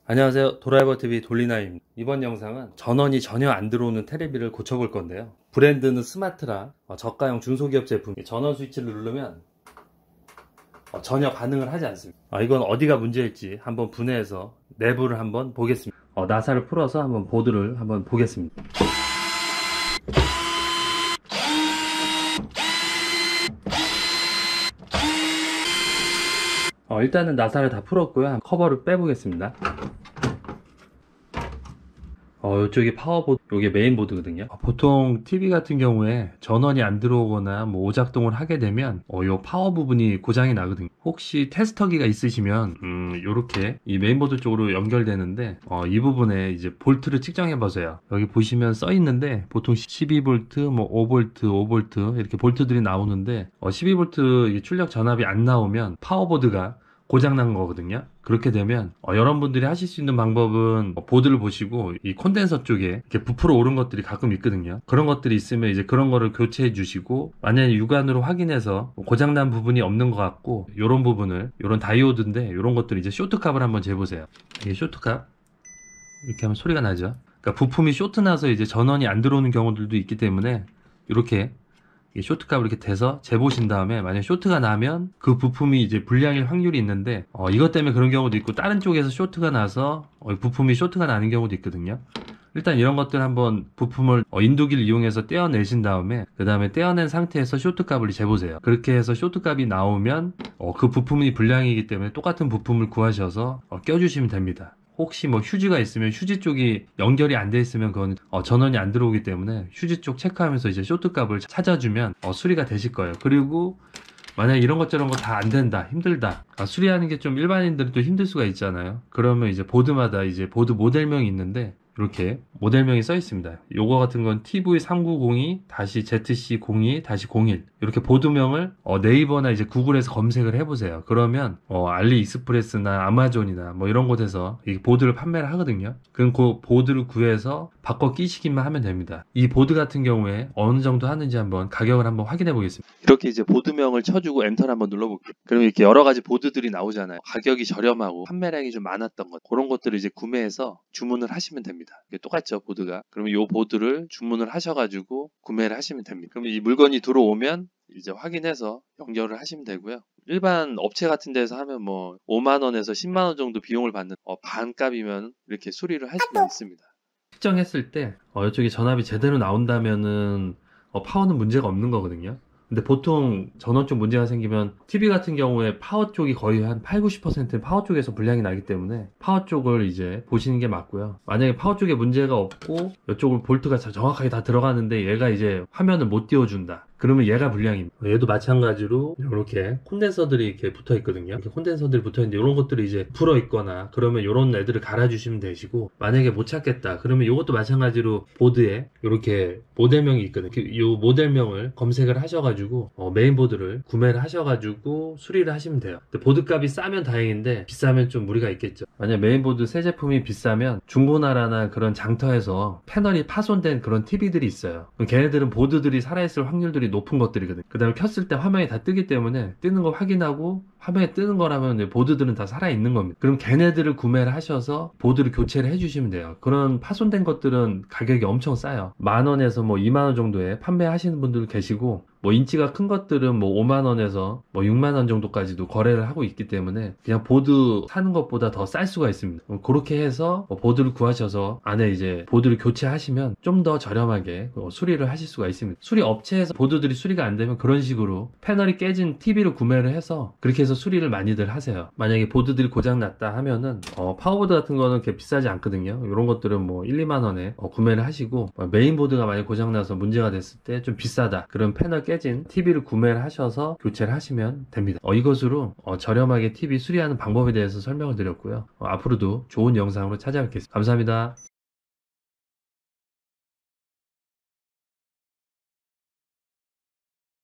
안녕하세요. 도라이버TV 돌리나입니다. 이번 영상은 전원이 전혀 안 들어오는 테레비를 고쳐볼 건데요. 브랜드는 스마트라 저가형 중소기업 제품, 전원 스위치를 누르면 전혀 반응을 하지 않습니다. 이건 어디가 문제일지 한번 분해해서 내부를 한번 보겠습니다. 나사를 풀어서 한번 보드를 한번 보겠습니다. 일단은 나사를 다 풀었고요. 커버를 빼보겠습니다. 이쪽이 파워보드, 이게 메인보드거든요. 보통 TV 같은 경우에 전원이 안 들어오거나 뭐 오작동을 하게 되면 요 파워 부분이 고장이 나거든요. 혹시 테스터기가 있으시면 요렇게 이 메인보드 쪽으로 연결되는데 이 부분에 이제 볼트를 측정해 보세요. 여기 보시면 써 있는데 보통 12V, 뭐 5V, 5V 이렇게 볼트들이 나오는데 12V 출력 전압이 안 나오면 파워보드가 고장난 거거든요. 그렇게 되면 여러분들이 하실 수 있는 방법은 보드를 보시고 이 콘덴서 쪽에 이렇게 부풀어 오른 것들이 가끔 있거든요. 그런 것들이 있으면 이제 그런 거를 교체해 주시고, 만약에 육안으로 확인해서 고장난 부분이 없는 것 같고 요런 부분을, 요런 다이오드인데 요런 것들 이제 쇼트캅을 한번 재보세요. 이게 쇼트캅 이렇게 하면 소리가 나죠. 그러니까 부품이 쇼트 나서 이제 전원이 안 들어오는 경우들도 있기 때문에 이렇게 쇼트값을 이렇게 대서 재보신 다음에, 만약 쇼트가 나면 그 부품이 이제 불량일 확률이 있는데 이것 때문에 그런 경우도 있고, 다른 쪽에서 쇼트가 나서 부품이 쇼트가 나는 경우도 있거든요. 일단 이런 것들 한번 부품을 인두기를 이용해서 떼어내신 다음에, 그 다음에 떼어낸 상태에서 쇼트값을 재보세요. 그렇게 해서 쇼트값이 나오면 그 부품이 불량이기 때문에 똑같은 부품을 구하셔서 껴주시면 됩니다. 혹시 뭐 휴지가 있으면 휴지 쪽이 연결이 안 돼 있으면 그건 전원이 안 들어오기 때문에 휴지 쪽 체크하면서 이제 쇼트 값을 찾아주면 수리가 되실 거예요. 그리고 만약 이런 것 저런 거 다 안 된다, 힘들다, 수리하는 게 좀 일반인들은 또 힘들 수가 있잖아요. 그러면 이제 보드마다 이제 보드 모델명이 있는데 이렇게 모델명이 써 있습니다. 요거 같은 건 TV3902-ZC02-01 이렇게 보드명을 네이버나 이제 구글에서 검색을 해보세요. 그러면 알리익스프레스나 아마존이나 뭐 이런 곳에서 이 보드를 판매를 하거든요. 그럼 그 보드를 구해서 바꿔 끼시기만 하면 됩니다. 이 보드 같은 경우에 어느 정도 하는지 한번 가격을 한번 확인해 보겠습니다. 이렇게 이제 보드명을 쳐주고 엔터를 한번 눌러볼게요. 그러면 이렇게 여러 가지 보드들이 나오잖아요. 가격이 저렴하고 판매량이 좀 많았던 것, 그런 것들을 이제 구매해서 주문을 하시면 됩니다. 이게 똑같죠, 보드가. 그러면 이 보드를 주문을 하셔가지고 구매를 하시면 됩니다. 그러면 이 물건이 들어오면 이제 확인해서 연결을 하시면 되고요. 일반 업체 같은 데서 하면 뭐 5만원에서 10만원 정도 비용을 받는 반값이면 이렇게 수리를 할 수가 있습니다. 측정했을 때 이쪽에 전압이 제대로 나온다면은 파워는 문제가 없는 거거든요. 근데 보통 전원 쪽 문제가 생기면 TV 같은 경우에 파워 쪽이 거의 한 8, 90%는 파워 쪽에서 불량이 나기 때문에 파워 쪽을 이제 보시는 게 맞고요. 만약에 파워 쪽에 문제가 없고 이쪽을 볼트가 정확하게 다 들어가는데 얘가 이제 화면을 못 띄워준다, 그러면 얘가 불량입니다. 얘도 마찬가지로 이렇게 콘덴서들이 이렇게 붙어 있거든요. 이렇게 콘덴서들이 붙어 있는데 이런 것들이 이제 불어 있거나 그러면 이런 애들을 갈아주시면 되시고, 만약에 못 찾겠다 그러면 이것도 마찬가지로 보드에 이렇게 모델명이 있거든요. 이 모델명을 검색을 하셔가지고 메인보드를 구매를 하셔가지고 수리를 하시면 돼요. 근데 보드 값이 싸면 다행인데 비싸면 좀 무리가 있겠죠. 만약 메인보드 새 제품이 비싸면 중고나라나 그런 장터에서 패널이 파손된 그런 TV들이 있어요. 그럼 걔네들은 보드들이 살아있을 확률들이 높은 것들이거든요. 그 다음에 켰을 때 화면이 다 뜨기 때문에 뜨는 거 확인하고, 화면에 뜨는 거라면 보드들은 다 살아있는 겁니다. 그럼 걔네들을 구매를 하셔서 보드를 교체를 해주시면 돼요. 그런 파손된 것들은 가격이 엄청 싸요. 10,000원에서 뭐 20,000원 정도에 판매하시는 분들 계시고, 뭐 인치가 큰 것들은 뭐 5만원에서 뭐 6만원 정도까지도 거래를 하고 있기 때문에 그냥 보드 사는 것보다 더 쌀 수가 있습니다. 그렇게 해서 보드를 구하셔서 안에 이제 보드를 교체하시면 좀 더 저렴하게 수리를 하실 수가 있습니다. 수리 업체에서 보드들이 수리가 안 되면 그런 식으로 패널이 깨진 TV를 구매를 해서 그렇게 해서 수리를 많이들 하세요. 만약에 보드들이 고장 났다 하면은 파워보드 같은 거는 그렇게 비싸지 않거든요. 이런 것들은 뭐 1, 2만원에 구매를 하시고, 메인보드가 만약 고장 나서 문제가 됐을 때 좀 비싸다, 그럼 패널 깨진 TV를 구매를 하셔서 교체를 하시면 됩니다. 이것으로 저렴하게 TV 수리하는 방법에 대해서 설명을 드렸고요. 앞으로도 좋은 영상으로 찾아뵙겠습니다. 감사합니다.